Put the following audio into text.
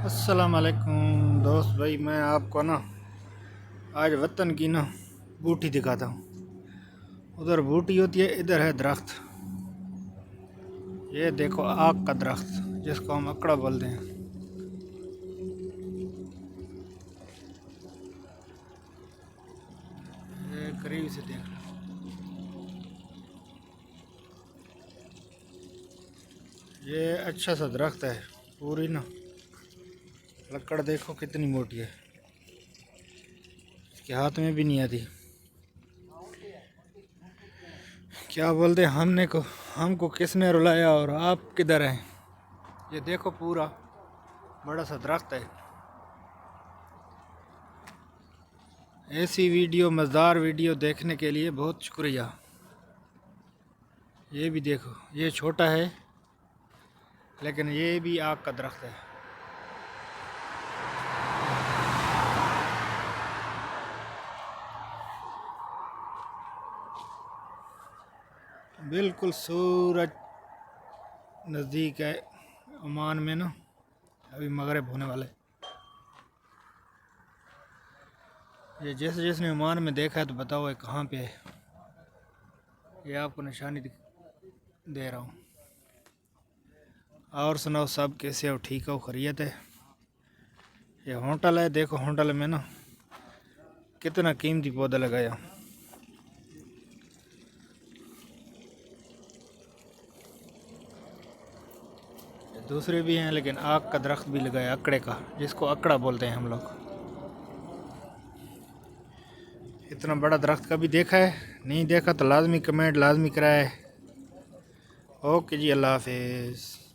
अस्सलाम वालेकुम दोस्त भाई, मैं आपको ना आज वतन की ना बूटी दिखाता हूँ। उधर बूटी होती है, इधर है दरख्त। ये देखो आग का दरख्त जिसको हम अकड़ा बोलते हैं। ये करीब से देख लो, ये अच्छा सा दरख्त है। पूरी ना लकड़ देखो कितनी मोटी है, इसके हाथ में भी नहीं आती। क्या बोलते हैं हमको किसने रुलाया और आप किधर हैं। ये देखो पूरा बड़ा सा दरख्त है। ऐसी वीडियो, मज़ेदार वीडियो देखने के लिए बहुत शुक्रिया। ये भी देखो, ये छोटा है लेकिन ये भी आग का दरख्त है। बिल्कुल सूरज नज़दीक है। ओमान में ना अभी मगरिब होने वाला है। ये जिसने ओमान में देखा है तो बताओ ये कहाँ पे है। ये आपको निशानी दे रहा हूँ। और सुनाओ, सब कैसे हो? ठीक हो? खैरियत है? ये होटल है, देखो होटल में ना कितना कीमती पौधा लगाया। दूसरे भी हैं लेकिन आग का दरख्त भी लगाया, अकड़े का, जिसको अकड़ा बोलते हैं हम लोग। इतना बड़ा दरख्त कभी देखा है? नहीं देखा तो लाजमी कमेंट लाजमी कराए। ओके जी, अल्लाह हाफिज़।